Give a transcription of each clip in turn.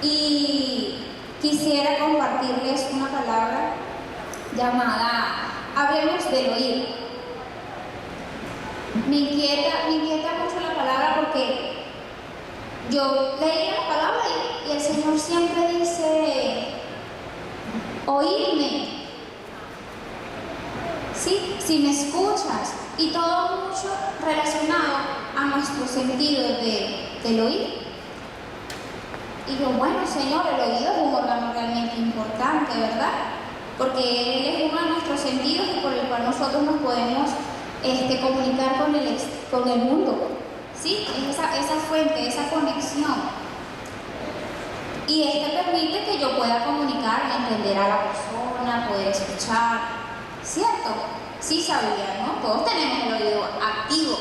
y quisiera compartirles una palabra llamada Hablemos del oír. Me inquieta mucho la palabra porque yo leía la palabra y el Señor siempre dice, oírme, ¿sí? Si me escuchas, y todo mucho relacionado a nuestros sentidos del oír. Y yo, bueno, Señor, el oído es un órgano realmente importante, ¿verdad? Porque Él es uno de nuestros sentidos y por el cual nosotros nos podemos comunicar con el mundo, ¿sí? Es esa fuente, esa conexión. Y permite que yo pueda comunicar, entender a la persona, poder escuchar, ¿cierto? Sí sabía, ¿no? Todos tenemos el oído activo.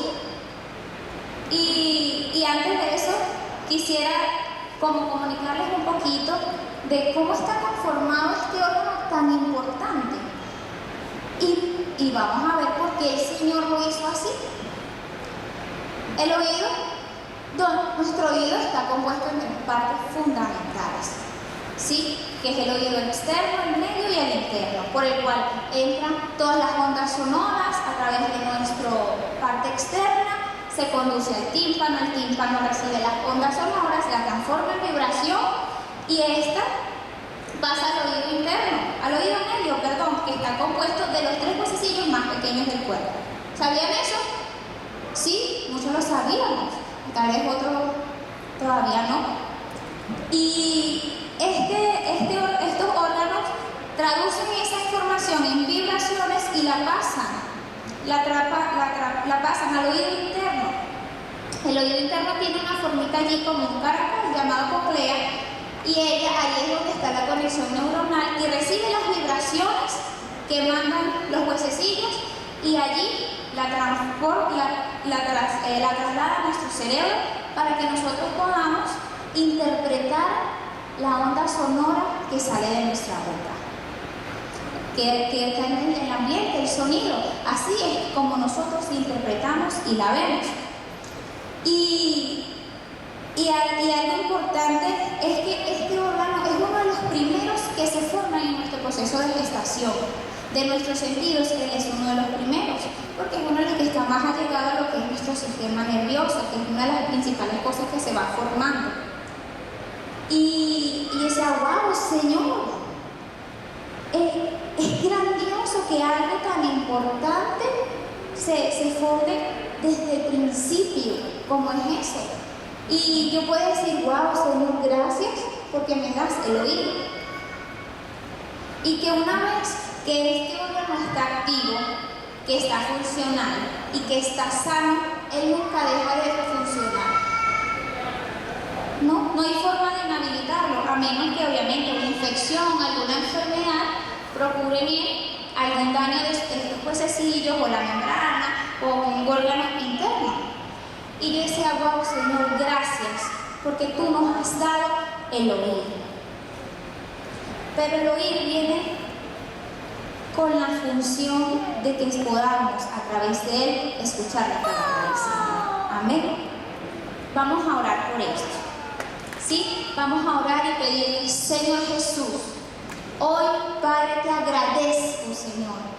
Y antes de eso, quisiera comunicarles un poquito de cómo está conformado este órgano tan importante. Y vamos a ver por qué el Señor lo hizo así. El oído, nuestro oído está compuesto en tres partes fundamentales, ¿sí? Que es el oído externo, el medio y el interno, por el cual entran todas las ondas sonoras a través de nuestra parte externa, se conduce al tímpano, el tímpano recibe las ondas sonoras, la transforma en vibración y esta pasa al oído interno, al oído medio, que está compuesto de los tres huesecillos más pequeños del cuerpo. ¿Sabían eso? Sí, muchos lo sabíamos, tal vez otros todavía no. Y estos órganos traducen esa información en vibraciones y la pasan al oído interno. El oído interno tiene una formita allí como un caracol llamado cóclea y ahí es donde está la conexión neuronal y recibe las vibraciones que mandan los huesecillos y allí la traslada a nuestro cerebro para que nosotros podamos interpretar la onda sonora que sale de nuestra boca, que está en el ambiente, el sonido. Así es como nosotros interpretamos y la vemos. Y algo importante es que este órgano es uno de los primeros que se forman en nuestro proceso de gestación. De nuestros sentidos, él es uno de los primeros, porque es uno de los que está más allegado a lo que es nuestro sistema nervioso, que es una de las principales cosas que se va formando. Y decía, wow, Señor, es grandioso que algo tan importante se forme desde el principio, como es eso. Y yo puedo decir, wow, Señor, gracias porque me das el oído. Y que una vez que este órgano está activo, que está funcional y que está sano, él nunca deja de funcionar. No hay forma de inhabilitarlo, a menos que obviamente una infección, alguna enfermedad procure bien algún daño de estos huesecillos o la membrana o un órgano interno. Y yo decía, wow, Señor, gracias, porque tú nos has dado el oír. Pero el oír viene con la función de que podamos a través de él escuchar la palabra del Señor. Amén. Vamos a orar por esto. ¿Sí? Vamos a orar y pedirle, Señor Jesús, hoy, Padre, te agradezco, Señor.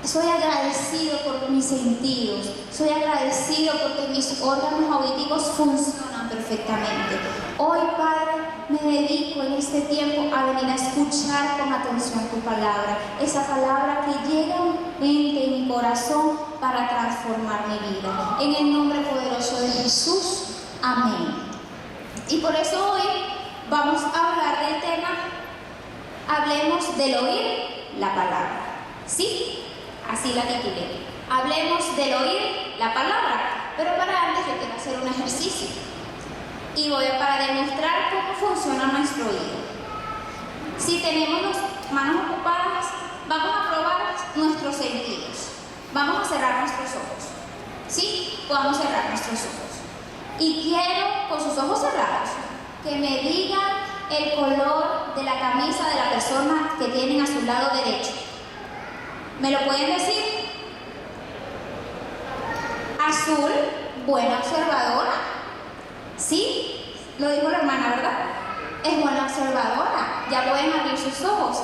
Soy agradecido por mis sentidos, soy agradecido porque mis órganos auditivos funcionan perfectamente. Hoy, Padre, me dedico en este tiempo a venir a escuchar con atención tu palabra, esa palabra que llega a mi mente y mi corazón para transformar mi vida. En el nombre poderoso de Jesús, amén. Y por eso hoy vamos a hablar del tema, hablemos del oír la palabra. ¿Sí? Así la titulé. Hablemos del oír la palabra. Pero para antes yo quiero hacer un ejercicio. Y para demostrar cómo funciona nuestro oído. Si tenemos las manos ocupadas, vamos a probar nuestros sentidos. Vamos a cerrar nuestros ojos. ¿Sí? Podemos cerrar nuestros ojos. Y quiero, con sus ojos cerrados, que me digan el color de la camisa de la persona que tienen a su lado derecho. ¿Me lo pueden decir? Azul, buena observadora. ¿Sí? Lo dijo la hermana, ¿verdad? es buena observadora, ya pueden abrir sus ojos.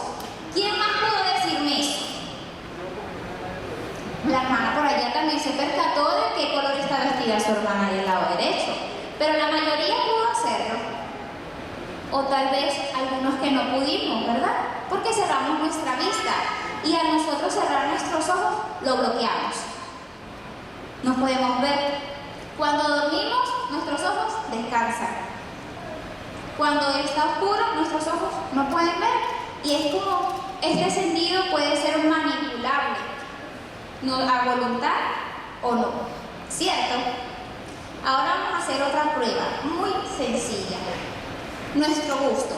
¿Quién más pudo decirme eso? La hermana por allá también se percató de qué color está vestida su hermana del lado derecho, pero la mayoría pudo hacerlo. O tal vez algunos que no pudimos, ¿verdad? Porque cerramos nuestra vista y al nosotros cerrar nuestros ojos lo bloqueamos. No podemos ver. Cuando dormimos, nuestros ojos descansan. Cuando está oscuro, nuestros ojos no pueden ver. Y es como este sentido puede ser manipulable, no a voluntad o no, ¿cierto? Ahora vamos a hacer otra prueba muy sencilla. Nuestro gusto.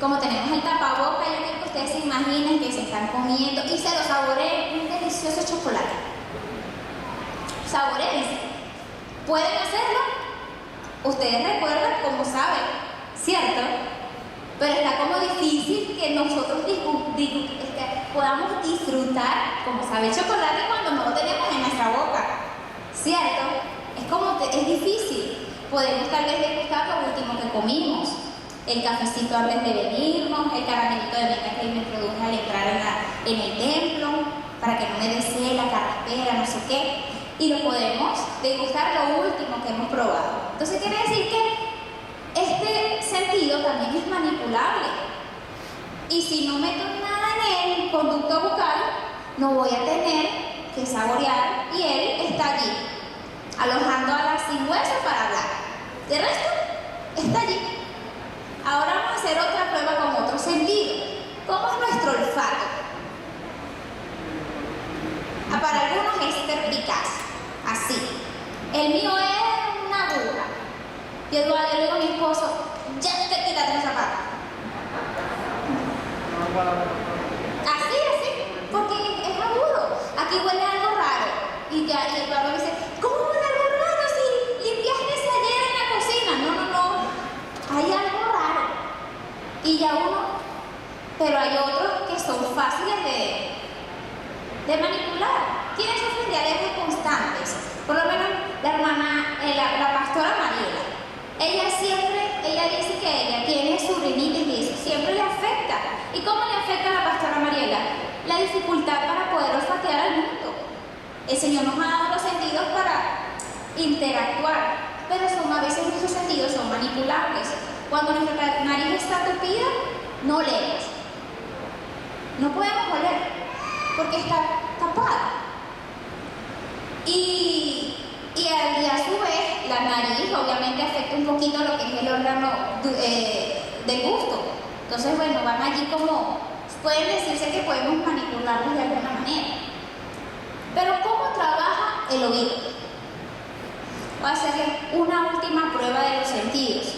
Como tenemos el tapaboca, yo quiero que ustedes se imaginen que se están comiendo y se lo saboreen un delicioso chocolate. Saboreense. ¿Pueden hacerlo? Ustedes recuerdan cómo saben, ¿cierto? Pero está como difícil que nosotros podamos disfrutar como sabe el chocolate cuando no lo tenemos en nuestra boca, ¿cierto? Es difícil. Podemos tal vez degustar lo último que comimos, el cafecito antes de venirnos, el caramelito de menta que me introduje al entrar en el templo, para que no me desee la carraspera, no sé qué, y lo podemos degustar lo último que hemos probado. Entonces quiere decir que este sentido también es manipulable. Y si no meto nada en el conducto bucal, no voy a tener que saborear y él está allí, alojando a la sin hueso para hablar. De resto, está allí. Ahora vamos a hacer otra prueba con otro sentido. ¿Cómo es nuestro olfato? Para algunos es perspicaz, así. El mío es una aguja. Yo le digo a mi esposo, ya te quítate el zapato. Así, porque es agudo. Aquí huele algo raro. Y el papá me dice, ¿cómo huele algo raro si limpiaste ayer en la cocina? No. Hay algo raro. Y ya pero hay otros que son fáciles de manipular. Tienen sus de alergias constantes. Por lo menos la hermana, la pastora Mariela. Ella dice que ella tiene su rinitis y eso siempre le afecta. ¿Y cómo le afecta a la pastora Mariela? La dificultad para poder olfatear al mundo. El Señor nos ha dado los sentidos para interactuar, pero a veces nuestros sentidos son manipulables. Cuando nuestra nariz está tupida, no leemos. No podemos oler porque está tapada. Y a su vez, la nariz obviamente afecta un poquito lo que es el órgano del gusto. Entonces, bueno, van allí como, pueden decirse que podemos manipularlos de alguna manera. Pero ¿cómo trabaja el oído? Voy a hacerles una última prueba de los sentidos.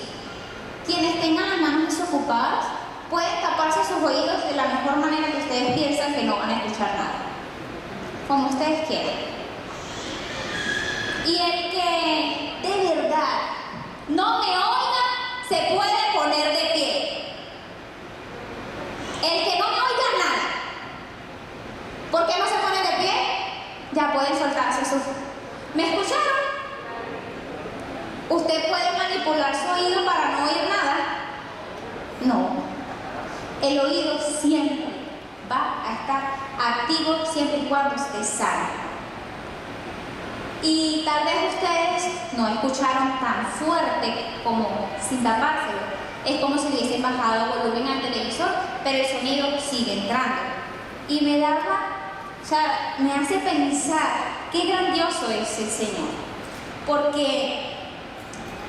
Quienes tengan las manos desocupadas, pueden taparse sus oídos de la mejor manera que ustedes piensan que no van a escuchar nada. Como ustedes quieran. Y el que de verdad no me oiga, se puede poner de pie. El que no me oiga nada, ¿por qué no se pone de pie? Ya pueden soltarse sus... ¿Me escucharon? ¿Usted puede manipular su oído para no oír nada? No. El oído siempre va a estar activo siempre y cuando esté sano. Y tal vez ustedes no escucharon tan fuerte como sin tapárselo. Es como si hubiesen bajado volumen al televisor, pero el sonido sigue entrando. Y me hace pensar qué grandioso es el Señor. Porque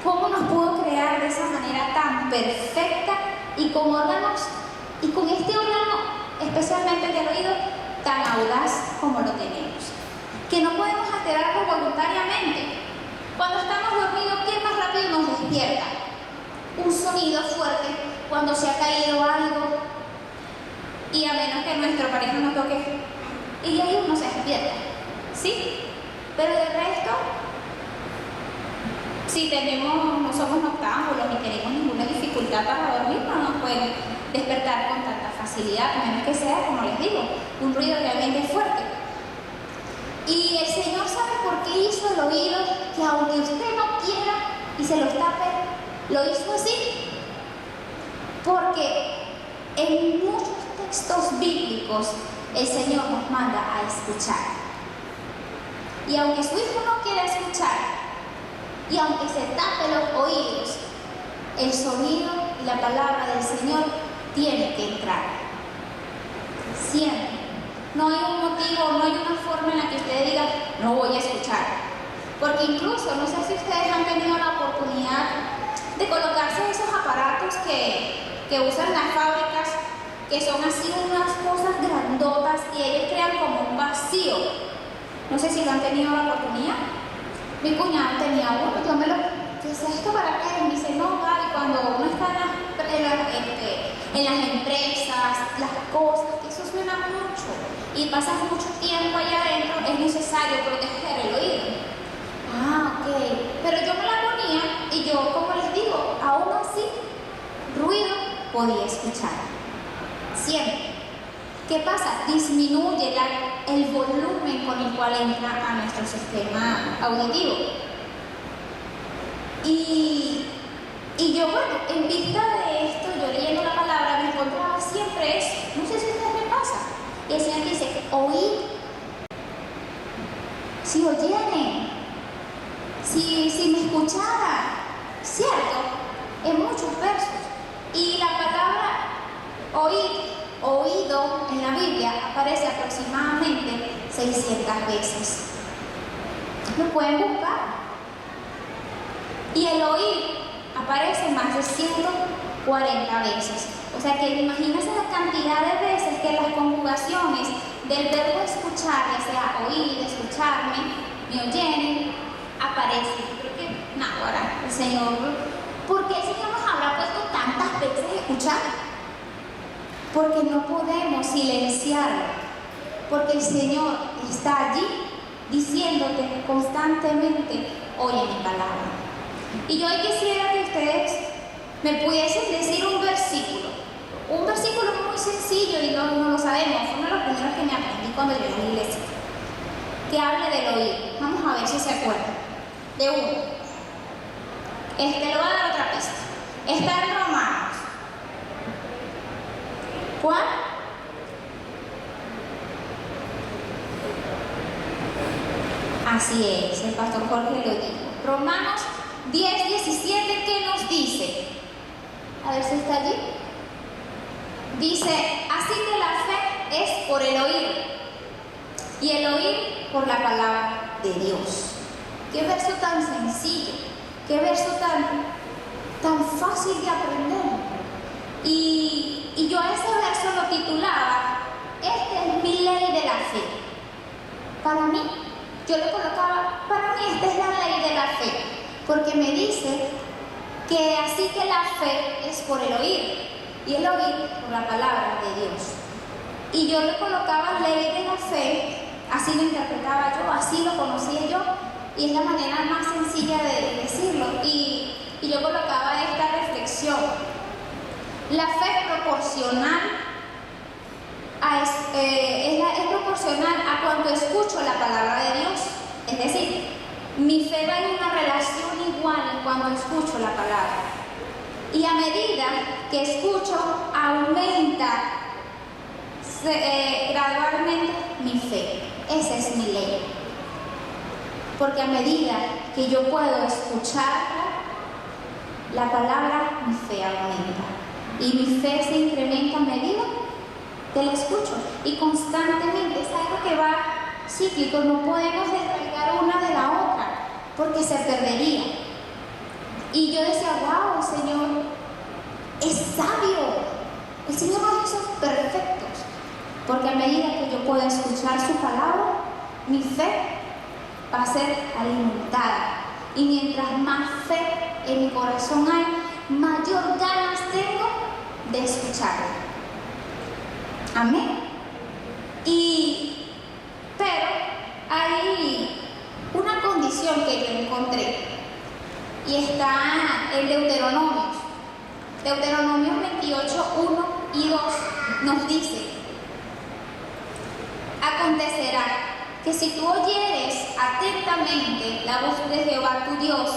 cómo nos pudo crear de esa manera tan perfecta y con órganos, y con este órgano, especialmente del oído, tan audaz como lo tenemos. Que no podemos alterarlo voluntariamente. Cuando estamos dormidos, ¿qué más rápido nos despierta? Un sonido fuerte cuando se ha caído algo, y a menos que nuestro pareja nos toque, y ahí uno se despierta, ¿sí? Pero del resto, si no somos noctámbulos ni tenemos ninguna dificultad para dormir, no nos pueden despertar con tanta facilidad, a menos que sea, como les digo, un ruido realmente fuerte. Y el Señor sabe por qué hizo el oído, que aunque usted no quiera y se lo tape, lo hizo así. en muchos textos bíblicos el Señor nos manda a escuchar. Y aunque su hijo no quiera escuchar, y aunque se tape los oídos, el sonido y la palabra del Señor tiene que entrar. Siempre. No hay un motivo, no hay una forma en la que usted diga, no voy a escuchar. Porque incluso, no sé si ustedes han tenido la oportunidad de colocarse esos aparatos que usan las fábricas, que son así unas cosas grandotas y ellos crean como un vacío. No sé si lo han tenido la oportunidad. Mi cuñado tenía uno, yo me lo... ¿Qué es esto para qué? Me dice, no, Gaby, cuando uno está en las empresas, las cosas, que eso suena mucho y pasas mucho tiempo allá adentro, es necesario proteger el oído. Ah, ok. Pero yo me la ponía y yo, como les digo, aún así, ruido podía escuchar. Siempre. ¿Qué pasa? Disminuye el volumen con el cual entra a nuestro sistema auditivo. Y yo, bueno, en vista de esto, yo leyendo la palabra, me encontraba siempre eso. No sé si a ustedes me pasa. Y el Señor dice, oíd. Si oyeran, si me escucharan, ¿cierto? En muchos versos. Y la palabra oído en la Biblia aparece aproximadamente 600 veces. Lo pueden buscar. Y el oír aparece más de 140 veces. O sea que imagínense la cantidad de veces que las conjugaciones del verbo escuchar, ya sea oír, escucharme, me oyen, aparecen. Yo creo que, no, ahora el Señor, ¿por qué el Señor nos habrá puesto tantas veces escuchar? Porque no podemos silenciarlo. Porque el Señor está allí diciéndote constantemente, oye mi palabra. Y yo hoy quisiera que ustedes me pudiesen decir un versículo muy sencillo y no lo sabemos, fue uno de los primeros que me aprendí cuando llegué a la iglesia, que hable del oído. Vamos a ver si se acuerdan de uno. Le voy a dar otra pista. Está en Romanos. ¿Cuál? Así es, el pastor Jorge lo dijo. Romanos 10:17, ¿qué nos dice? A ver si está allí. Dice, así que la fe es por el oír, y el oír por la palabra de Dios. Qué verso tan sencillo, qué verso tan fácil de aprender. Y yo a ese verso lo titulaba, esta es mi ley de la fe. Para mí, yo lo colocaba, para mí esta es la ley de la fe. Porque me dice que así que la fe es por el oír y el oír por la palabra de Dios. Y yo le colocaba ley de la fe, así lo interpretaba yo, así lo conocía yo, y es la manera más sencilla de decirlo. Y yo colocaba esta reflexión. La fe es proporcional es proporcional a cuanto escucho la palabra de Dios. Es decir, mi fe va en una relación igual cuando escucho la palabra. Y a medida que escucho, aumenta gradualmente mi fe. Esa es mi ley. Porque a medida que yo puedo escuchar la palabra, mi fe aumenta. Y mi fe se incrementa a medida que la escucho. Y constantemente es algo que va cíclico, no podemos despegar una de la otra, porque se perdería. Y yo decía, wow, el Señor es sabio, el Señor nos hizo perfectos, porque a medida que yo pueda escuchar su palabra, mi fe va a ser alimentada, y mientras más fe en mi corazón hay, mayor ganas tengo de escucharla. Amén. Pero hay una condición que yo encontré, y está en Deuteronomios. Deuteronomios 28, 1 y 2 nos dice: acontecerá que si tú oyeres atentamente la voz de Jehová tu Dios,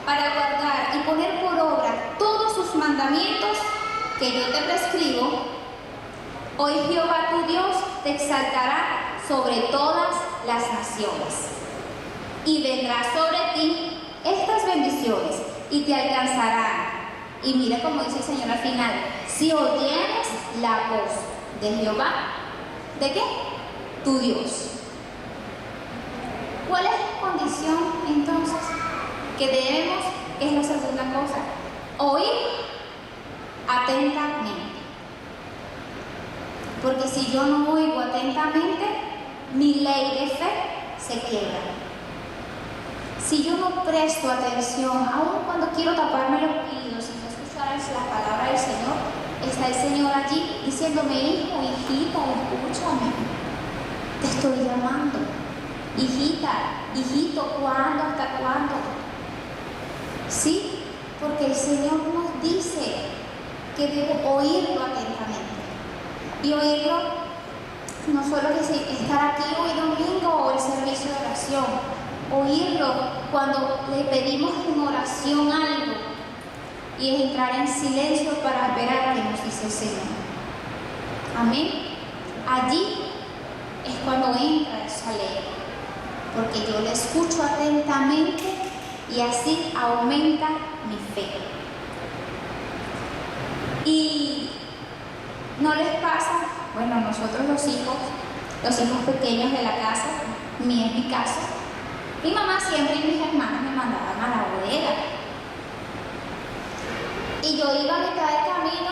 para guardar y poner por obra todos sus mandamientos que yo te prescribo, Hoy Jehová tu Dios te exaltará sobre todas las naciones. Y vendrá sobre ti estas bendiciones y te alcanzarán. Y mira como dice el Señor al final, si oyeres la voz de Jehová, ¿de qué? Tu Dios. ¿Cuál es la condición entonces que debemos, que es la segunda cosa? Oír atentamente. Porque si yo no oigo atentamente, mi ley de fe se quiebra. Si yo no presto atención, aun cuando quiero taparme los oídos y no escuchar la palabra del Señor, está el Señor allí diciéndome, hijo, hijita, escúchame, te estoy llamando. Hijita, hijito, ¿cuándo? ¿Hasta cuándo? Sí, porque el Señor nos dice que debo oírlo atentamente. Y oírlo no solo que estar aquí hoy domingo o el servicio de oración, oírlo cuando le pedimos en oración algo y es entrar en silencio para esperar que nos dice el Señor. Amén. Allí es cuando entra esa ley, porque yo le escucho atentamente y así aumenta mi fe. Y no les pasa, bueno, nosotros los hijos pequeños de la casa, es mi caso, mi mamá siempre y mis hermanas me mandaban a la bodega. Y yo iba a mitad del camino,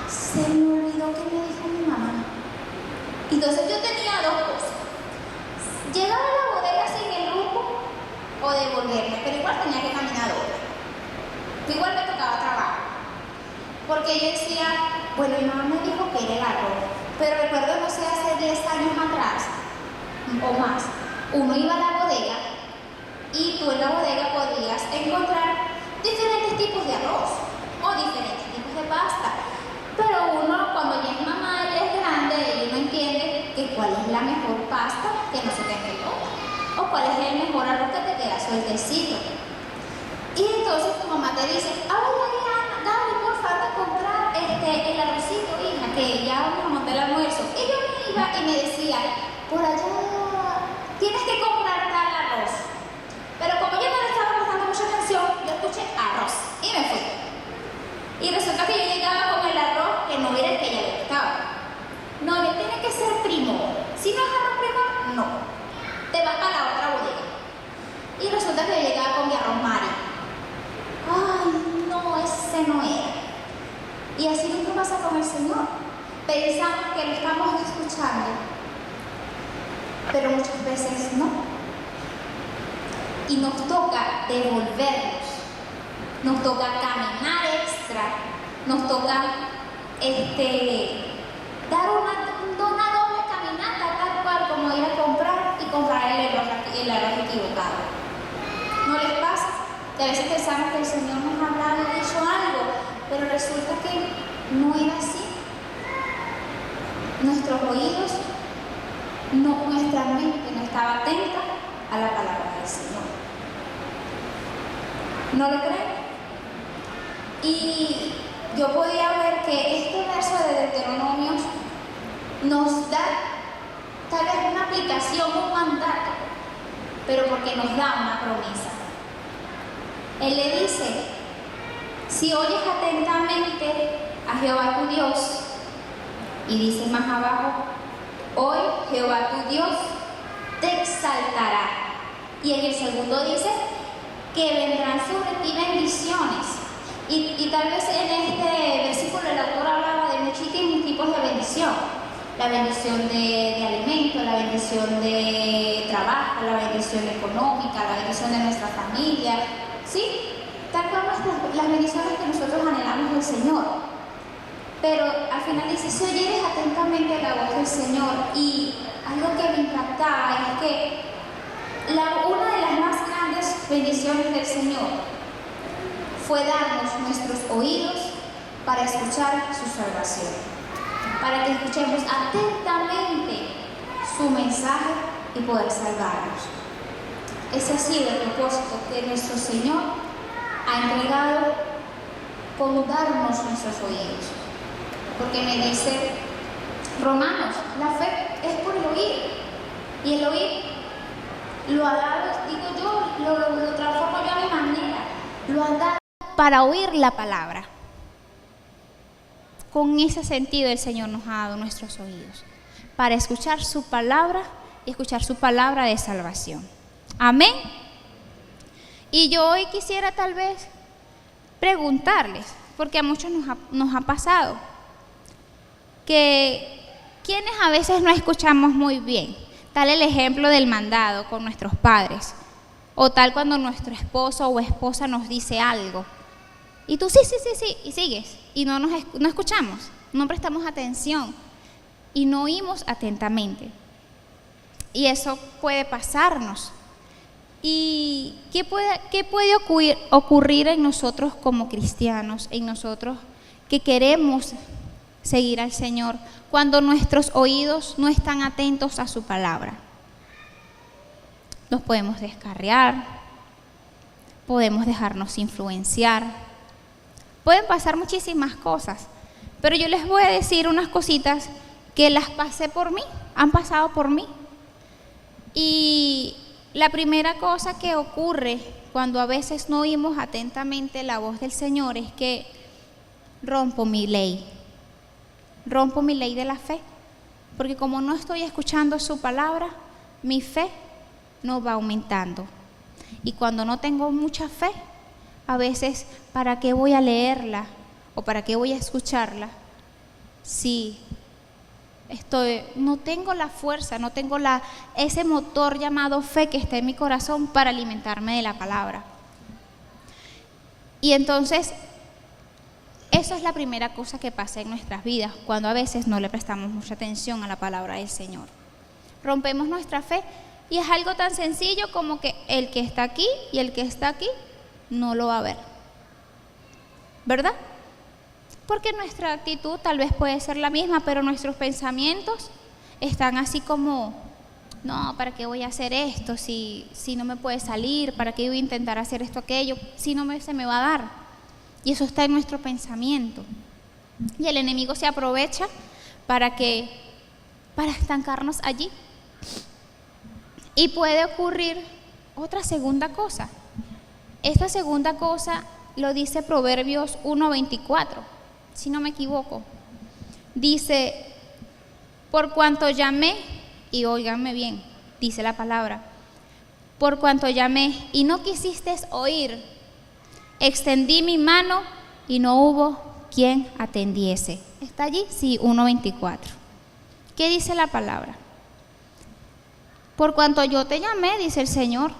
se me olvidó que me dijo mi mamá. Entonces yo tenía dos cosas: llegar a la bodega sin el rumbo o devolverme, pero igual tenía que caminar hora. Igual me tocaba trabajo. Porque yo decía, bueno, mi mamá me dijo que era el arroz, pero recuerdo, no sé, hace 10 años atrás o más, uno iba a la bodega y tú en la bodega podías encontrar diferentes tipos de arroz o diferentes tipos de pasta. Pero uno, cuando ya es mamá y es grande, uno entiende que cuál es la mejor pasta que no se te pegó, o cuál es el mejor arroz que te queda sueltecito. Y entonces tu mamá te dice, Gaby, por favor, comprar el arrocito, hija, que ya vamos a montar el almuerzo. Y yo me iba y me decía, por allá tienes que comprar tal arroz. Pero como yo no le estaba prestando mucha atención, yo escuché arroz y me fui. Y resulta que yo llegaba con el arroz que no era el que ella le gustaba. No, él tiene que ser primo. Si no es arroz primo, no. Te vas para la otra bodega. Y resulta que yo llegaba con mi arroz Mari. Ay, no, ese no era. Y así mismo pasa con el Señor. Pensamos que lo estamos escuchando, pero muchas veces no. Y nos toca devolvernos. Nos toca caminar extra, nos toca dar una doble caminata, tal cual como ir a comprar y comprar el arroz equivocado. ¿No les pasa? Que a veces pensamos que el Señor nos ha hablado y dicho algo, pero resulta que no era así. Nuestros oídos, nuestra mente no estaba atenta a la palabra del Señor. ¿No lo creen? Y yo podía ver que este verso de Deuteronomio nos da tal vez una aplicación, un mandato, pero porque nos da una promesa. Él le dice, si oyes atentamente a Jehová tu Dios, y dice más abajo, hoy Jehová tu Dios te exaltará. Y en el segundo dice, que vendrán sobre ti bendiciones. Y tal vez en este versículo el autor hablaba de muchísimos tipos de bendición. La bendición de alimento, la bendición de trabajo, la bendición económica, la bendición de nuestra familia, ¿sí? Tal cual las bendiciones que nosotros anhelamos del Señor. Pero al final dice, si oyeres atentamente la voz del Señor, y algo que me impactaba es que una de las más grandes bendiciones del Señor fue darnos nuestros oídos para escuchar su salvación, para que escuchemos atentamente su mensaje y poder salvarnos. Ese ha sido el propósito que nuestro Señor ha entregado con darnos nuestros oídos. Porque me dice Romanos, la fe es por el oír. Y el oír lo ha dado, digo yo, lo transformo yo a mi manera. Lo ha dado para oír la palabra. Con ese sentido el Señor nos ha dado nuestros oídos, para escuchar su palabra y escuchar su palabra de salvación. Amén. Y yo hoy quisiera tal vez preguntarles, porque a muchos nos ha pasado, que quienes a veces no escuchamos muy bien. Tal el ejemplo del mandado con nuestros padres, o tal cuando nuestro esposo o esposa nos dice algo. Y tú sí, y sigues, y no escuchamos, no prestamos atención y no oímos atentamente. Y eso puede pasarnos. ¿Y qué puede ocurrir en nosotros como cristianos, en nosotros que queremos seguir al Señor, cuando nuestros oídos no están atentos a su palabra? Nos podemos descarriar, podemos dejarnos influenciar. Pueden pasar muchísimas cosas, pero yo les voy a decir unas cositas que las pasé por mí, han pasado por mí. Y la primera cosa que ocurre cuando a veces no oímos atentamente la voz del Señor es que rompo mi ley de la fe, porque como no estoy escuchando su palabra, mi fe no va aumentando. Y cuando no tengo mucha fe, a veces, ¿para qué voy a leerla o para qué voy a escucharla si no tengo la fuerza, no tengo ese motor llamado fe que está en mi corazón para alimentarme de la palabra? Y entonces, eso es la primera cosa que pasa en nuestras vidas, cuando a veces no le prestamos mucha atención a la palabra del Señor. Rompemos nuestra fe, y es algo tan sencillo como que el que está aquí y el que está aquí no lo va a ver, ¿verdad? Porque nuestra actitud tal vez puede ser la misma, pero nuestros pensamientos están así como, no, ¿para qué voy a hacer esto si no me puede salir? ¿Para qué voy a intentar hacer esto, aquello, si no se me va a dar? Y eso está en nuestro pensamiento. Y el enemigo se aprovecha para estancarnos allí. Y puede ocurrir otra segunda cosa. Esta segunda cosa lo dice Proverbios 1:24, si no me equivoco. Dice, por cuanto llamé, y óiganme bien, dice la palabra, por cuanto llamé y no quisiste oír, extendí mi mano y no hubo quien atendiese. ¿Está allí? Sí, 1:24. ¿Qué dice la palabra? Por cuanto yo te llamé, dice el Señor,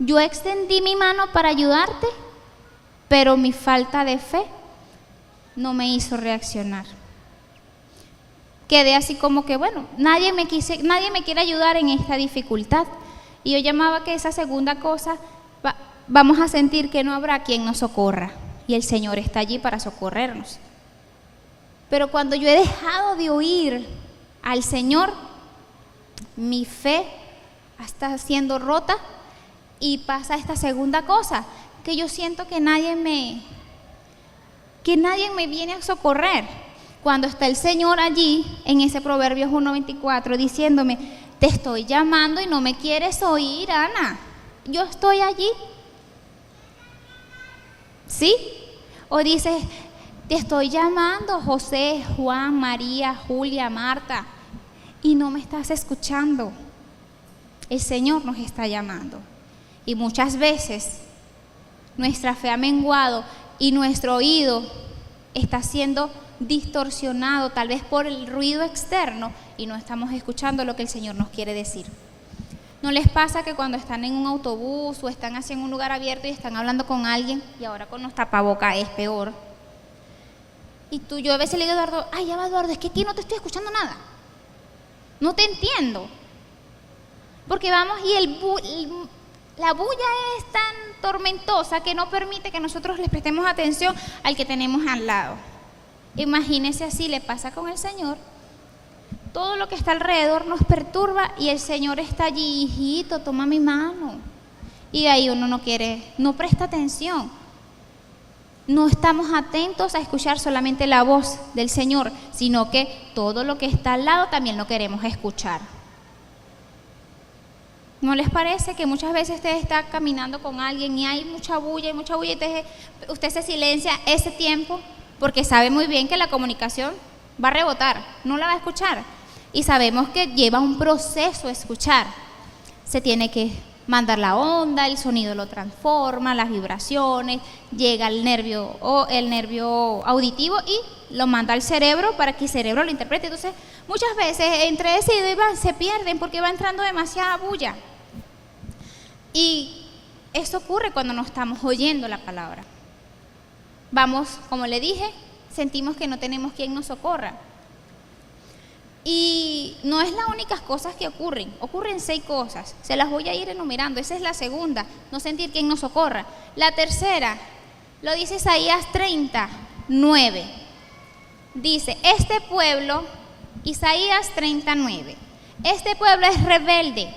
yo extendí mi mano para ayudarte, pero mi falta de fe no me hizo reaccionar. Quedé así como que, bueno, nadie me quiere ayudar en esta dificultad. Y yo llamaba que esa segunda cosa, vamos a sentir que no habrá quien nos socorra. Y el Señor está allí para socorrernos. Pero cuando yo he dejado de oír al Señor, mi fe está siendo rota. Y pasa esta segunda cosa, que yo siento que nadie me viene a socorrer. Cuando está el Señor allí, en ese Proverbios 1:24, diciéndome, te estoy llamando y no me quieres oír, Ana. Yo estoy allí. ¿Sí? O dice, te estoy llamando, José, Juan, María, Julia, Marta, y no me estás escuchando. El Señor nos está llamando. Y muchas veces nuestra fe ha menguado y nuestro oído está siendo distorsionado tal vez por el ruido externo y no estamos escuchando lo que el Señor nos quiere decir. ¿No les pasa que cuando están en un autobús o están así en un lugar abierto y están hablando con alguien, y ahora con los tapabocas es peor? Y yo a veces le digo a Eduardo, ay, ya va Eduardo, es que aquí no te estoy escuchando nada. No te entiendo. Porque vamos y la bulla es tan tormentosa que no permite que nosotros les prestemos atención al que tenemos al lado. Imagínense así le pasa con el Señor. Todo lo que está alrededor nos perturba y el Señor está allí, hijito, toma mi mano. Y ahí uno no presta atención. no estamos atentos a escuchar solamente la voz del Señor, sino que todo lo que está al lado también lo queremos escuchar. ¿No les parece que muchas veces usted está caminando con alguien y hay mucha bulla y usted se silencia ese tiempo porque sabe muy bien que la comunicación va a rebotar, no la va a escuchar? Y sabemos que lleva un proceso escuchar. Se tiene que mandar la onda, el sonido lo transforma, las vibraciones, llega el nervio auditivo y lo manda al cerebro para que el cerebro lo interprete. Entonces, muchas veces entre ese ida y va se pierden porque va entrando demasiada bulla. Y esto ocurre cuando no estamos oyendo la palabra. Vamos, como le dije, sentimos que no tenemos quien nos socorra. Y no es las únicas cosas que ocurren 6 cosas, se las voy a ir enumerando. Esa es la segunda, no sentir quien nos socorra. La tercera, lo dice Isaías 39, dice, este pueblo, Isaías 39, este pueblo es rebelde,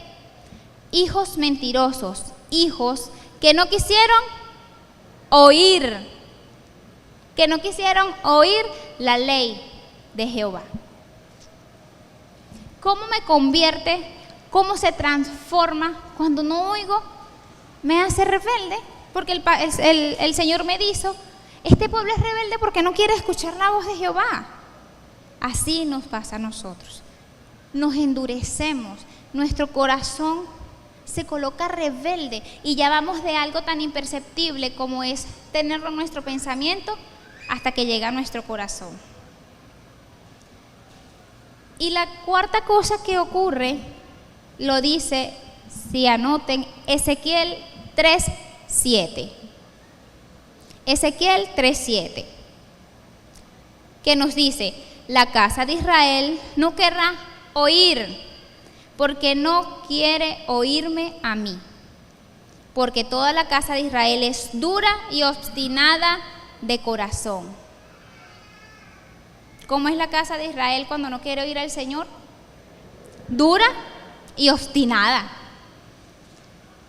hijos mentirosos, hijos que no quisieron oír la ley de Jehová. ¿Cómo me convierte? ¿Cómo se transforma cuando no oigo? Me hace rebelde, porque el Señor me dijo, este pueblo es rebelde porque no quiere escuchar la voz de Jehová. Así nos pasa a nosotros. Nos endurecemos, nuestro corazón se coloca rebelde y ya vamos de algo tan imperceptible como es tenerlo en nuestro pensamiento hasta que llega a nuestro corazón. Y la cuarta cosa que ocurre, lo dice, si anoten, Ezequiel 3:7. Ezequiel 3:7, que nos dice, la casa de Israel no querrá oír, porque no quiere oírme a mí, porque toda la casa de Israel es dura y obstinada de corazón. ¿Cómo es la casa de Israel cuando no quiere oír al Señor? Dura y obstinada.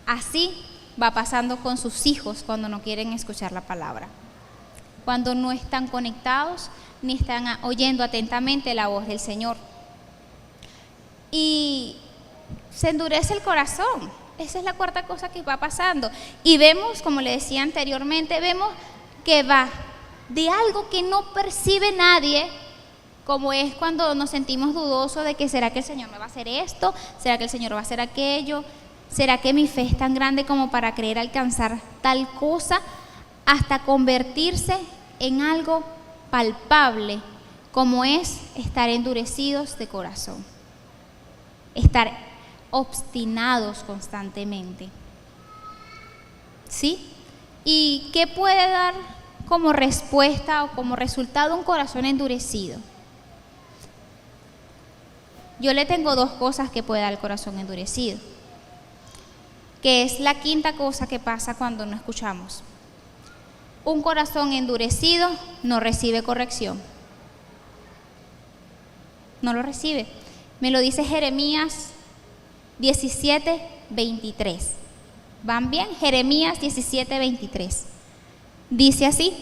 Así va pasando con sus hijos cuando no quieren escuchar la palabra, cuando no están conectados ni están oyendo atentamente la voz del Señor. Y se endurece el corazón. Esa es la cuarta cosa que va pasando. Y vemos, como le decía anteriormente, vemos que va de algo que no percibe nadie, como es cuando nos sentimos dudosos de que ¿será que el Señor me va a hacer esto? ¿Será que el Señor va a hacer aquello? ¿Será que mi fe es tan grande como para creer alcanzar tal cosa? Hasta convertirse en algo palpable, como es estar endurecidos de corazón, estar obstinados constantemente. ¿Sí? ¿Y qué puede dar como respuesta o como resultado un corazón endurecido? Yo le tengo 2 cosas que puede dar el corazón endurecido, que es la quinta cosa que pasa cuando no escuchamos. Un corazón endurecido no recibe corrección. No lo recibe. Me lo dice Jeremías 17:23. ¿Van bien? Jeremías 17:23. Dice así: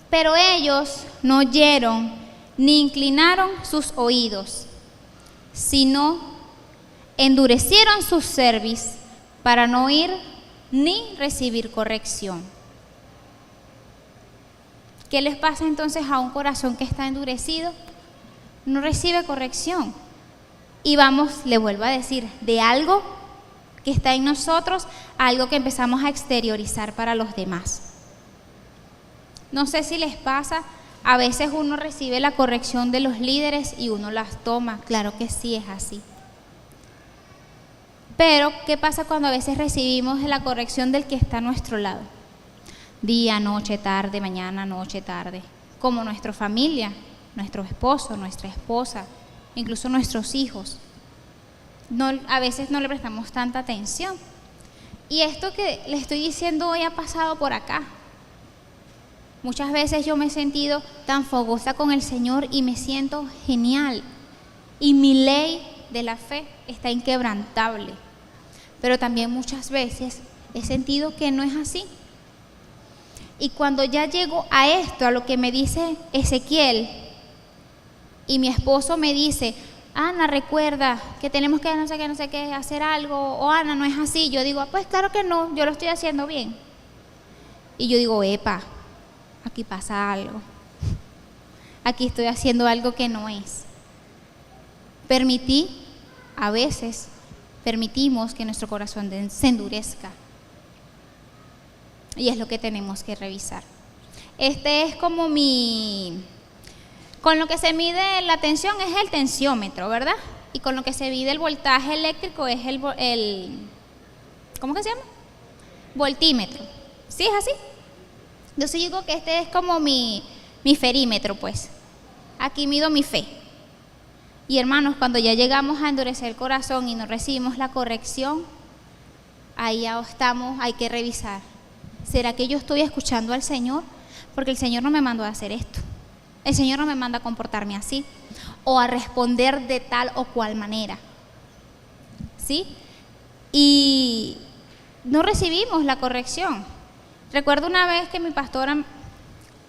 pero ellos no oyeron ni inclinaron sus oídos, sino endurecieron sus cerviz para no oír ni recibir corrección. ¿Qué les pasa entonces a un corazón que está endurecido? No recibe corrección. Y vamos, le vuelvo a decir, de algo que está en nosotros, a algo que empezamos a exteriorizar para los demás. No sé si les pasa, a veces uno recibe la corrección de los líderes y uno las toma, claro que sí, es así. Pero, ¿qué pasa cuando a veces recibimos la corrección del que está a nuestro lado? Día, noche, tarde, mañana, noche, tarde. Como nuestra familia, nuestro esposo, nuestra esposa, incluso nuestros hijos. A veces no le prestamos tanta atención. Y esto que le estoy diciendo hoy ha pasado por acá. Muchas veces yo me he sentido tan fogosa con el Señor y me siento genial. Y mi ley de la fe está inquebrantable. Pero también muchas veces he sentido que no es así. Y cuando ya llego a esto, a lo que me dice Ezequiel, y mi esposo me dice, Ana, recuerda que tenemos que no sé qué, hacer algo, o Ana, no es así. Yo digo, pues claro que no, yo lo estoy haciendo bien. Y yo digo, epa, aquí pasa algo. Aquí estoy haciendo algo que no es. A veces permitimos que nuestro corazón se endurezca. Y es lo que tenemos que revisar. Este es como con lo que se mide la tensión es el tensiómetro, ¿verdad? Y con lo que se mide el voltaje eléctrico es el ¿cómo que se llama? Voltímetro. ¿Sí es así? Entonces yo digo que este es como mi ferímetro, pues. Aquí mido mi fe. Y hermanos, cuando ya llegamos a endurecer el corazón y no recibimos la corrección, ahí ya estamos, hay que revisar. ¿Será que yo estoy escuchando al Señor? Porque el Señor no me mandó a hacer esto. El Señor no me manda a comportarme así o a responder de tal o cual manera. ¿Sí? Y no recibimos la corrección. Recuerdo una vez que mi pastora,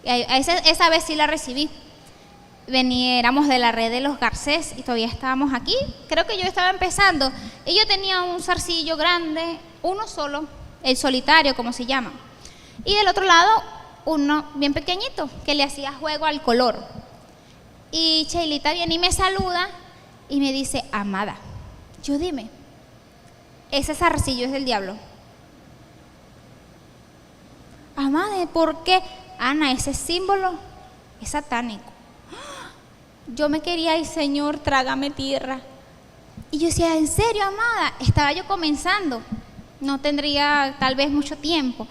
esa vez sí la recibí. Éramos de la red de los Garcés y todavía estábamos aquí. Creo que yo estaba empezando y yo tenía un zarcillo grande, uno solo, el solitario, como se llama. Y del otro lado, uno bien pequeñito, que le hacía juego al color. Y Cheilita viene y me saluda y me dice, amada, yo dime, ese zarcillo es del diablo. Amada, ¿por qué? Ana, ese símbolo es satánico. Yo me quería ir, Señor, trágame tierra. Y yo decía, ¿en serio, amada? Estaba yo comenzando, no tendría tal vez mucho tiempo.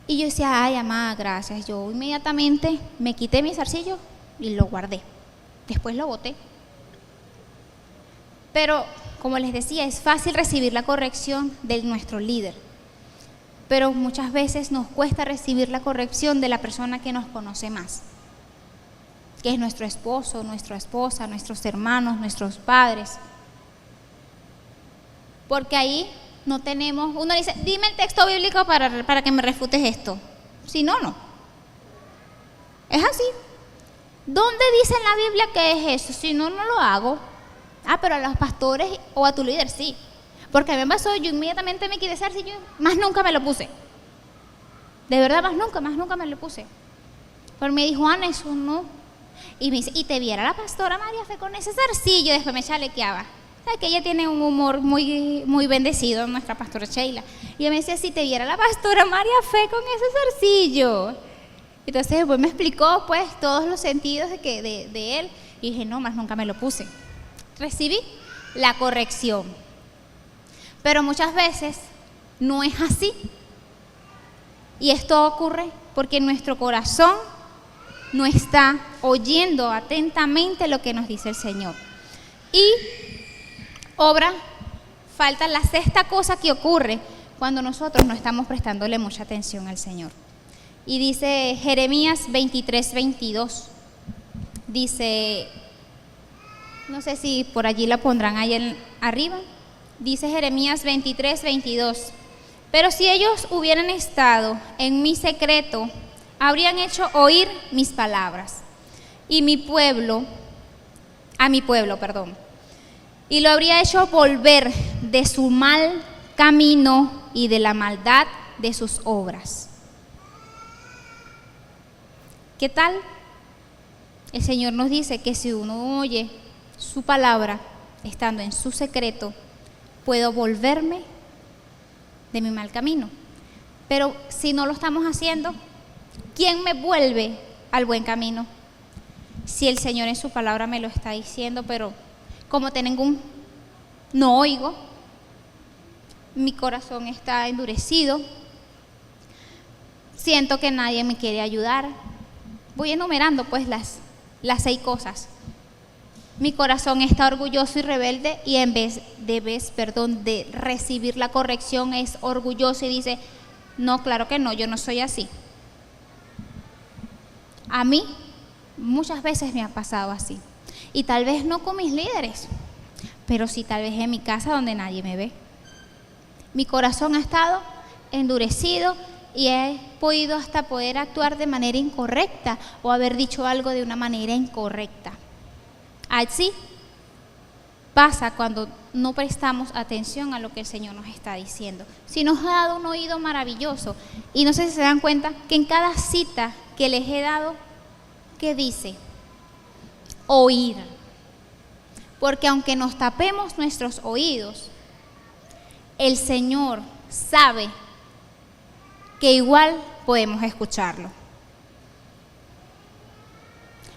Y yo decía, ay, amada, gracias. Yo inmediatamente me quité mi zarcillo y lo guardé. Después lo boté. Pero, como les decía, es fácil recibir la corrección de nuestro líder. Pero muchas veces nos cuesta recibir la corrección de la persona que nos conoce más, que es nuestro esposo, nuestra esposa, nuestros hermanos, nuestros padres. Porque ahí no tenemos, uno dice, dime el texto bíblico para que me refutes esto. Si no, no. Es así. ¿Dónde dice en la Biblia que es eso? Si no, no lo hago. Ah, pero a los pastores o a tu líder sí. Porque a mí me pasó, yo inmediatamente me quité zarcillo, más nunca me lo puse. De verdad, más nunca me lo puse. Pero me dijo, Ana, eso no. Y me dice, y te viera la pastora María Fe con ese zarcillo. Después me chalequeaba. ¿Sabes que ella tiene un humor muy, muy bendecido, nuestra pastora Sheila? Y ella me decía, si te viera la pastora María Fe con ese zarcillo. Entonces después me explicó pues todos los sentidos de él. Y dije, no, más nunca me lo puse. Recibí la corrección. Pero muchas veces no es así. Y esto ocurre porque nuestro corazón no está oyendo atentamente lo que nos dice el Señor. Y falta la sexta cosa que ocurre cuando nosotros no estamos prestándole mucha atención al Señor. Y dice Jeremías 23:22. Dice, no sé si por allí la pondrán ahí arriba. Dice Jeremías 23:22. Pero si ellos hubieran estado en mi secreto, habrían hecho oír mis palabras. Y a mi pueblo, y lo habría hecho volver de su mal camino y de la maldad de sus obras. ¿Qué tal? El Señor nos dice que si uno oye su palabra, estando en su secreto, puedo volverme de mi mal camino. Pero si no lo estamos haciendo, ¿quién me vuelve al buen camino? Si el Señor en su palabra me lo está diciendo, pero como no oigo, mi corazón está endurecido, siento que nadie me quiere ayudar. Voy enumerando pues las 6 cosas. Mi corazón está orgulloso y rebelde y en vez de recibir la corrección es orgulloso y dice, no, claro que no, yo no soy así. A mí muchas veces me ha pasado así. Y tal vez no con mis líderes, pero sí tal vez en mi casa donde nadie me ve. Mi corazón ha estado endurecido y es podido hasta poder actuar de manera incorrecta o haber dicho algo de una manera incorrecta. Así pasa cuando no prestamos atención a lo que el Señor nos está diciendo. Si nos ha dado un oído maravilloso, y no sé si se dan cuenta que en cada cita que les he dado, ¿qué dice? Oír. Porque aunque nos tapemos nuestros oídos, el Señor sabe que igual podemos escucharlo.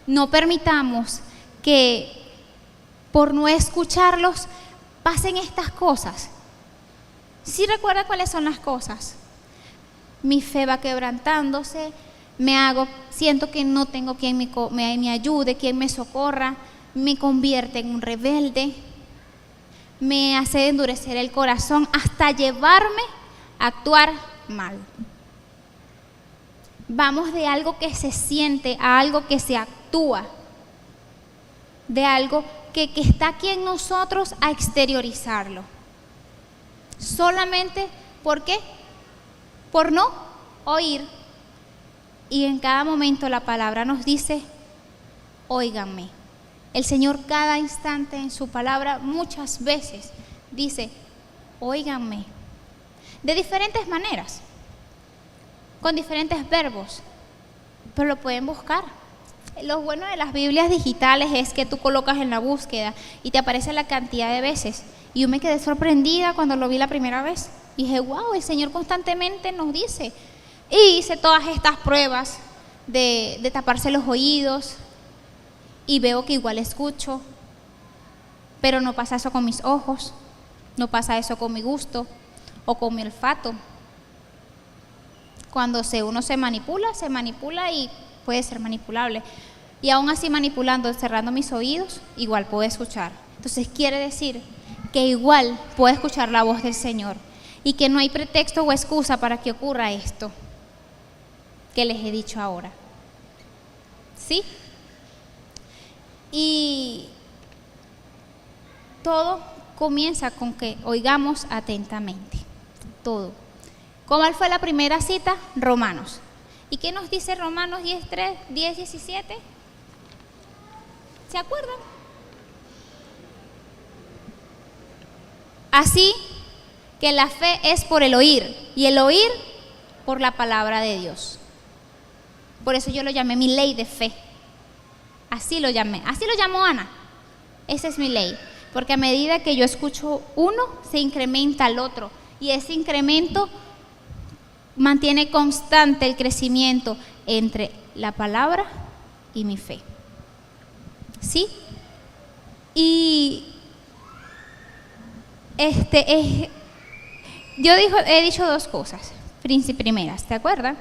No permitamos que por no escucharlos pasen estas cosas. ¿Sí recuerda cuáles son las cosas? Mi fe va quebrantándose, siento que no tengo quien me ayude, quien me socorra, me convierte en un rebelde, me hace endurecer el corazón hasta llevarme a actuar mal. Vamos de algo que se siente a algo que se actúa, de algo que está aquí en nosotros a exteriorizarlo. Solamente, ¿por qué? Por no oír. Y en cada momento la palabra nos dice, óiganme. El Señor cada instante en su palabra muchas veces dice, óiganme. De diferentes maneras, con diferentes verbos, pero lo pueden buscar. Lo bueno de las Biblias digitales es que tú colocas en la búsqueda y te aparece la cantidad de veces. Y yo me quedé sorprendida cuando lo vi la primera vez. Y dije, wow, el Señor constantemente nos dice. Y hice todas estas pruebas de taparse los oídos y veo que igual escucho, pero no pasa eso con mis ojos, no pasa eso con mi gusto o con mi olfato. Cuando uno se manipula y puede ser manipulable. Y aún así manipulando, cerrando mis oídos, igual puedo escuchar. Entonces quiere decir que igual puedo escuchar la voz del Señor y que no hay pretexto o excusa para que ocurra esto que les he dicho ahora. ¿Sí? Y todo comienza con que oigamos atentamente. Todo. ¿Cuál fue la primera cita? Romanos. ¿Y qué nos dice Romanos 10:3, 10:17? ¿Se acuerdan? Así que la fe es por el oír, y el oír por la palabra de Dios. Por eso yo lo llamé mi ley de fe. Así lo llamé. Así lo llamó Ana. Esa es mi ley. Porque a medida que yo escucho uno, se incrementa el otro. Y ese incremento mantiene constante el crecimiento entre la palabra y mi fe. ¿Sí? Y yo he dicho dos cosas primeras, ¿te acuerdas?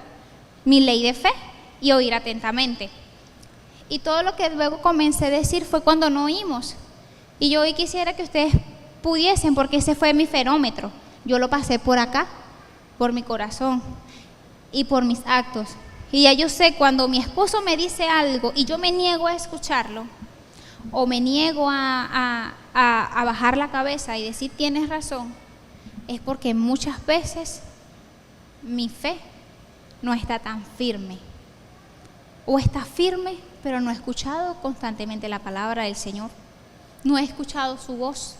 Mi ley de fe y oír atentamente. Y todo lo que luego comencé a decir fue cuando no oímos. Y yo hoy quisiera que ustedes pudiesen, porque ese fue mi ferómetro. Yo lo pasé por acá, por mi corazón y por mis actos. Y ya yo sé cuando mi esposo me dice algo y yo me niego a escucharlo, o me niego a bajar la cabeza y decir tienes razón, es porque muchas veces mi fe no está tan firme. O está firme, pero no he escuchado constantemente la palabra del Señor. No he escuchado su voz.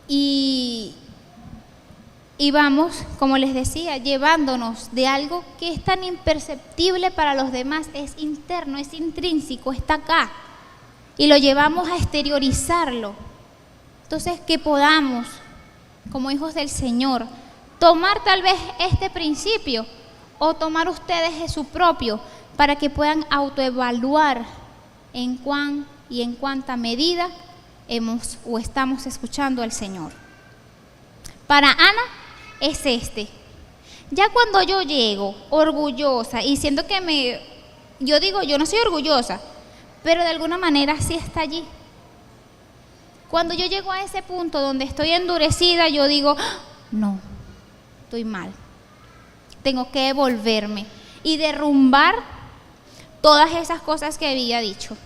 Y vamos, como les decía, llevándonos de algo que es tan imperceptible para los demás, es interno, es intrínseco, está acá. Y lo llevamos a exteriorizarlo. Entonces, que podamos, como hijos del Señor, tomar tal vez este principio o tomar ustedes de su propio para que puedan autoevaluar en cuán y en cuánta medida hemos o estamos escuchando al Señor. Para Ana es ya cuando yo llego orgullosa y siento que yo digo, yo no soy orgullosa, pero de alguna manera sí está allí. Cuando yo llego a ese punto donde estoy endurecida, yo digo, no, estoy mal. Tengo que devolverme y derrumbar todas esas cosas que había dicho.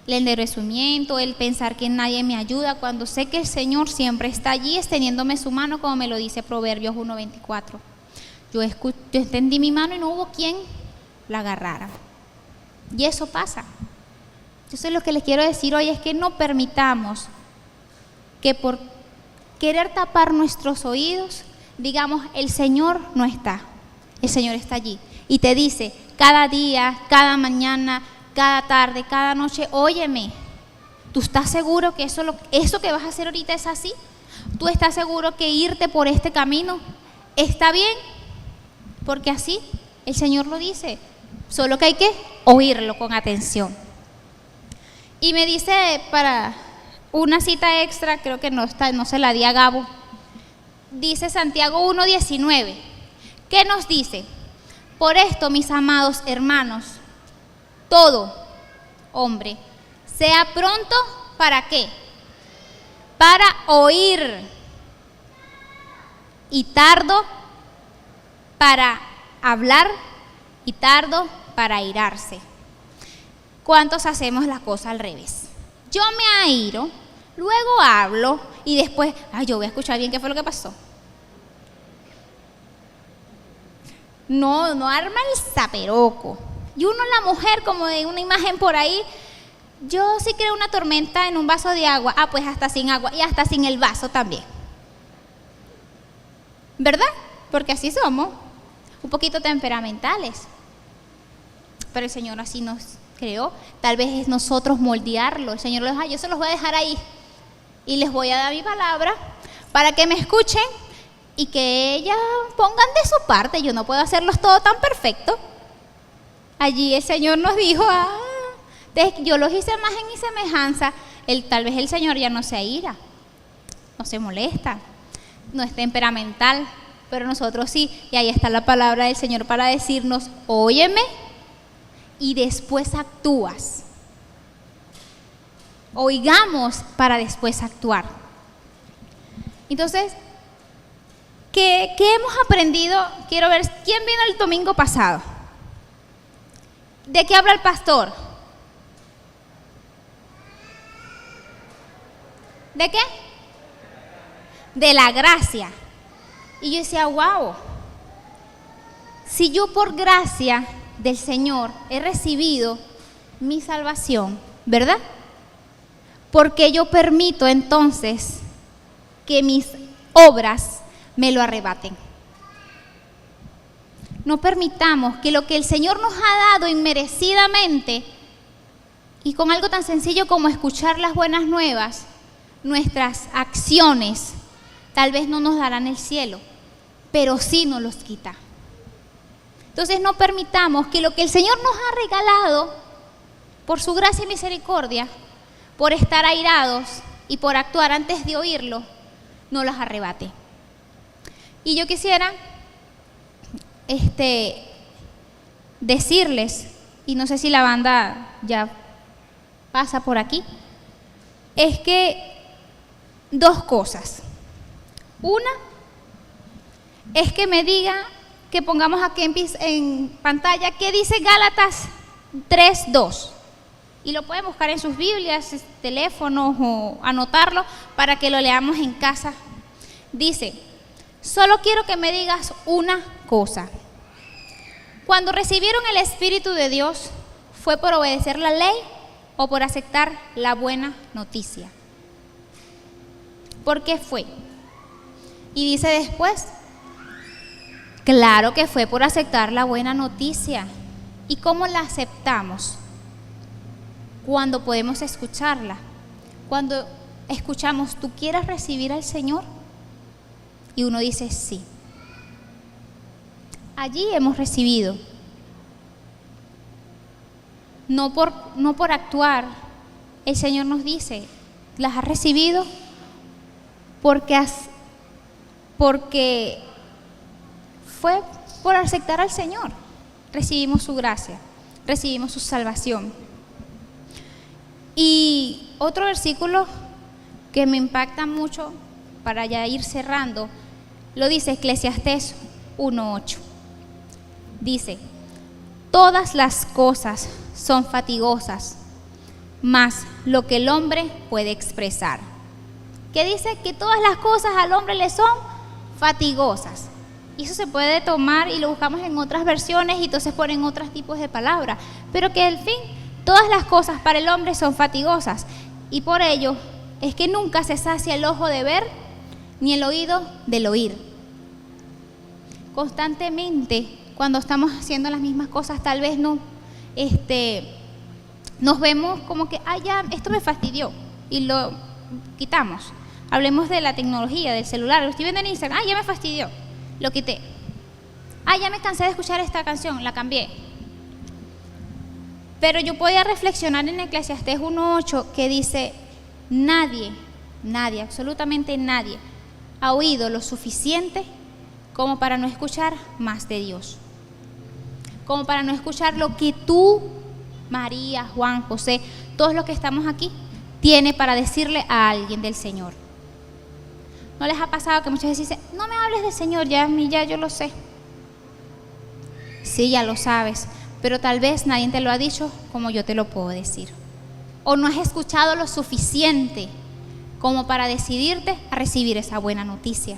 El endurecimiento, el pensar que nadie me ayuda, cuando sé que el Señor siempre está allí extendiéndome su mano, como me lo dice Proverbios 1:24. Yo extendí mi mano y no hubo quien la agarrara. Y eso pasa. Entonces lo que les quiero decir hoy es que no permitamos que por querer tapar nuestros oídos, digamos, el Señor no está. El Señor está allí. Y te dice, cada día, cada mañana, cada tarde, cada noche, óyeme, ¿tú estás seguro que eso que vas a hacer ahorita es así? ¿Tú estás seguro que irte por este camino está bien? Porque así el Señor lo dice, solo que hay que oírlo con atención. Y me dice para una cita extra, creo que no se la di a Gabo, dice Santiago 1:19, ¿qué nos dice? Por esto, mis amados hermanos, todo hombre, sea pronto, ¿para qué? Para oír y tardo para hablar y tardo para airarse. ¿Cuántos hacemos las cosas al revés? Yo me airo, luego hablo y después, yo voy a escuchar bien qué fue lo que pasó. No arma el zaperoco. Y uno, la mujer, como de una imagen por ahí, yo sí creo una tormenta en un vaso de agua. Pues hasta sin agua y hasta sin el vaso también. ¿Verdad? Porque así somos, un poquito temperamentales. Pero el Señor así nos creó. Tal vez es nosotros moldearlo. El Señor lo deja, yo se los voy a dejar ahí. Y les voy a dar mi palabra para que me escuchen y que ellas pongan de su parte. Yo no puedo hacerlos todo tan perfecto. Allí el Señor nos dijo, yo los hice imagen y semejanza. Tal vez el Señor ya no se aira, no se molesta, no es temperamental, pero nosotros sí. Y ahí está la palabra del Señor para decirnos, óyeme, y después actúas. Oigamos para después actuar. Entonces, ¿qué hemos aprendido? Quiero ver, ¿quién vino el domingo pasado? ¿De qué habla el pastor? ¿De qué? De la gracia. Y yo decía, wow, si yo por gracia del Señor he recibido mi salvación, ¿verdad? Porque yo permito entonces que mis obras me lo arrebaten. No permitamos que lo que el Señor nos ha dado inmerecidamente y con algo tan sencillo como escuchar las buenas nuevas, nuestras acciones tal vez no nos darán el cielo, pero sí nos los quita. Entonces no permitamos que lo que el Señor nos ha regalado por su gracia y misericordia, por estar airados y por actuar antes de oírlo, no las arrebate. Y yo quisiera decirles, y no sé si la banda ya pasa por aquí, es que dos cosas. Una es que me diga, que pongamos aquí en pantalla, ¿qué dice Gálatas 3:2? Y lo pueden buscar en sus Biblias, teléfonos o anotarlo para que lo leamos en casa. Dice, solo quiero que me digas una cosa. Cuando recibieron el Espíritu de Dios, ¿fue por obedecer la ley o por aceptar la buena noticia? ¿Por qué fue? Y dice después, claro que fue por aceptar la buena noticia. ¿Y cómo la aceptamos? Cuando podemos escucharla. Cuando escuchamos, ¿tú quieres recibir al Señor? Y uno dice, sí. Allí hemos recibido. No por actuar. El Señor nos dice, las has recibido porque fue por aceptar al Señor. Recibimos su gracia, recibimos su salvación. Y otro versículo que me impacta mucho para ya ir cerrando, lo dice Eclesiastés 1:8. Dice, todas las cosas son fatigosas, mas lo que el hombre puede expresar. Que dice que todas las cosas al hombre le son fatigosas. Y eso se puede tomar y lo buscamos en otras versiones y entonces ponen otros tipos de palabras. Pero que al fin, todas las cosas para el hombre son fatigosas. Y por ello es que nunca se sacia el ojo de ver ni el oído del oír. Constantemente, cuando estamos haciendo las mismas cosas, tal vez no, nos vemos como que, ya, esto me fastidió y lo quitamos. Hablemos de la tecnología, del celular. Lo estoy viendo en Instagram, ya me fastidió, lo quité. Ya me cansé de escuchar esta canción, la cambié. Pero yo podía reflexionar en Eclesiastés 1:8 que dice, nadie, absolutamente nadie, ha oído lo suficiente como para no escuchar más de Dios. Como para no escuchar lo que tú, María, Juan, José, todos los que estamos aquí, tiene para decirle a alguien del Señor. ¿No les ha pasado que muchas veces dicen, no me hables del Señor, ya yo lo sé? Sí, ya lo sabes, pero tal vez nadie te lo ha dicho como yo te lo puedo decir. O no has escuchado lo suficiente como para decidirte a recibir esa buena noticia.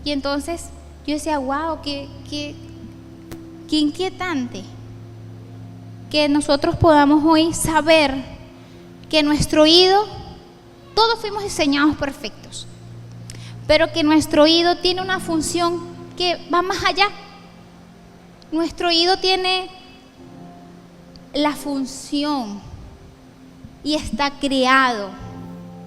Y entonces yo decía, wow, qué inquietante que nosotros podamos hoy saber que nuestro oído, todos fuimos diseñados perfectos, pero que nuestro oído tiene una función que va más allá. Nuestro oído tiene la función y está creado,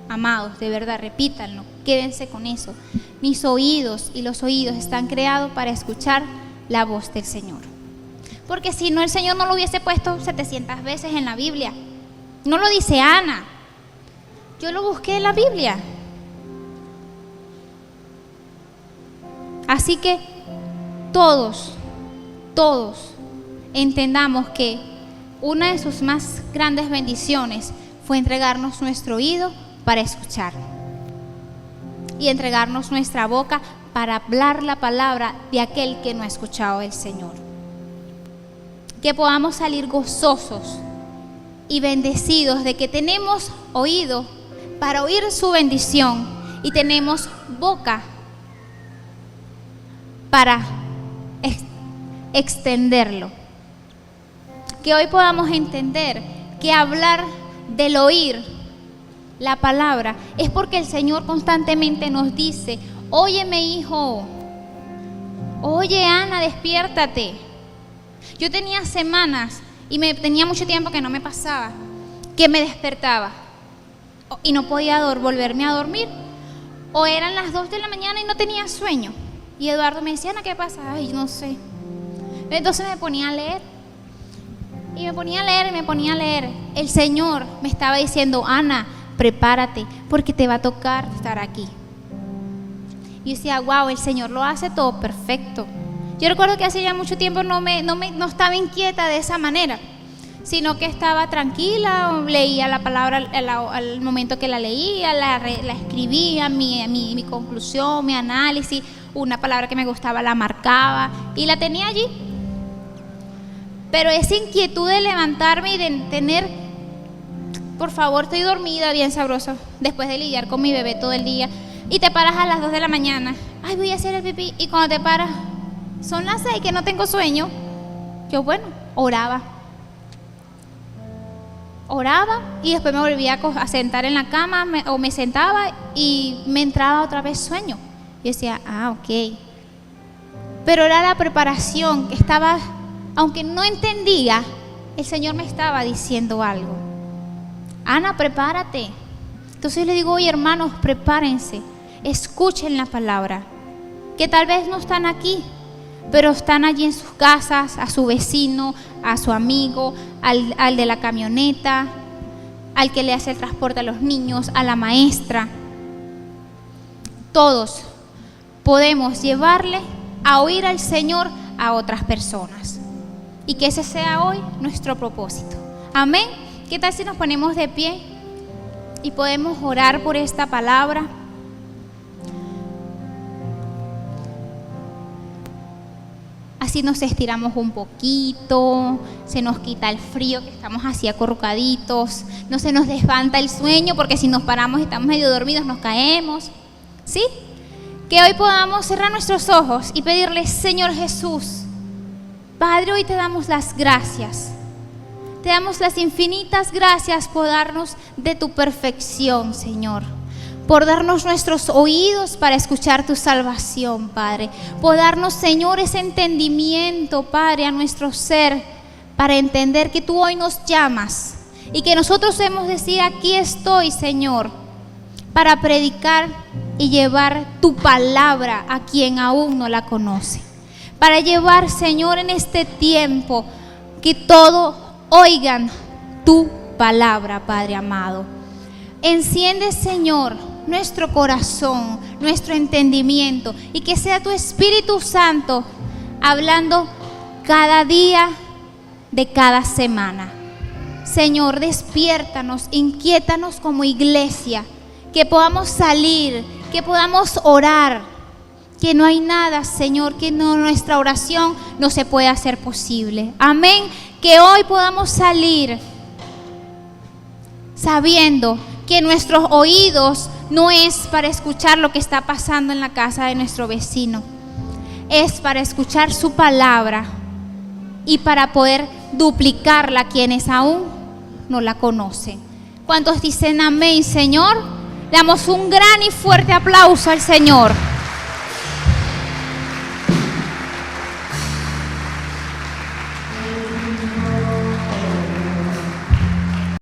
amados, de verdad, repítanlo, quédense con eso. Mis oídos y los oídos están creados para escuchar la voz del Señor. Porque si no, el Señor no lo hubiese puesto 700 veces en la Biblia. No lo dice Ana. Yo lo busqué en la Biblia. Así que todos entendamos que una de sus más grandes bendiciones fue entregarnos nuestro oído para escuchar y entregarnos nuestra boca para hablar la palabra de aquel que no ha escuchado el Señor. Que podamos salir gozosos y bendecidos de que tenemos oído para oír su bendición y tenemos boca para extenderlo. Que hoy podamos entender que hablar del oír la palabra es porque el Señor constantemente nos dice, óyeme hijo, oye Ana, despiértate. Yo tenía semanas y tenía mucho tiempo que no me pasaba, que me despertaba y no podía volverme a dormir, o eran las 2 de la mañana y no tenía sueño, y Eduardo me decía, Ana, ¿qué pasa? Ay, no sé. Entonces me ponía a leer y me ponía a leer. El Señor me estaba diciendo, Ana, prepárate porque te va a tocar estar aquí. Y yo decía, wow, el Señor lo hace todo perfecto. Yo recuerdo que hace ya mucho tiempo no estaba inquieta de esa manera, sino que estaba tranquila, leía la palabra al momento que la leía, la escribía, mi conclusión, mi análisis, una palabra que me gustaba la marcaba y la tenía allí. Pero esa inquietud de levantarme y de tener, por favor, estoy dormida bien sabroso, después de lidiar con mi bebé todo el día, y te paras a las 2 de la mañana, ay, voy a hacer el pipí, y cuando te paras, son las 6 que no tengo sueño. Yo, bueno, oraba y después me volvía a sentar en la cama o me sentaba y me entraba otra vez sueño. Yo decía, ok. Pero era la preparación que estaba, aunque no entendía, el Señor me estaba diciendo algo. Ana, prepárate. Entonces le digo, oye hermanos, prepárense, escuchen la palabra, que tal vez no están aquí, pero están allí en sus casas, a su vecino, a su amigo, al de la camioneta, al que le hace el transporte a los niños, a la maestra. Todos podemos llevarle a oír al Señor a otras personas. Y que ese sea hoy nuestro propósito. Amén. ¿Qué tal si nos ponemos de pie y podemos orar por esta palabra? Así nos estiramos un poquito, se nos quita el frío, que estamos así acurrucaditos, no se nos levanta el sueño, porque si nos paramos y estamos medio dormidos nos caemos, ¿sí? Que hoy podamos cerrar nuestros ojos y pedirle: Señor Jesús, Padre, hoy te damos las gracias. Te damos las infinitas gracias por darnos de tu perfección, Señor. Por darnos nuestros oídos para escuchar tu salvación, Padre. Por darnos, Señor, ese entendimiento, Padre, a nuestro ser, para entender que tú hoy nos llamas y que nosotros hemos de decir: aquí estoy, Señor, para predicar y llevar tu palabra a quien aún no la conoce. Para llevar, Señor, en este tiempo que todos oigan tu palabra, Padre amado. Enciende, Señor, nuestro corazón, nuestro entendimiento, y que sea tu Espíritu Santo hablando cada día de cada semana. Señor, despiértanos, inquiétanos como iglesia, que podamos salir, que podamos orar, que no hay nada, Señor, que nuestra oración no se pueda hacer posible. Amén. Que hoy podamos salir sabiendo que nuestros oídos no es para escuchar lo que está pasando en la casa de nuestro vecino, es para escuchar su palabra y para poder duplicarla a quienes aún no la conocen. ¿Cuántos dicen amén, Señor? Damos un gran y fuerte aplauso al Señor.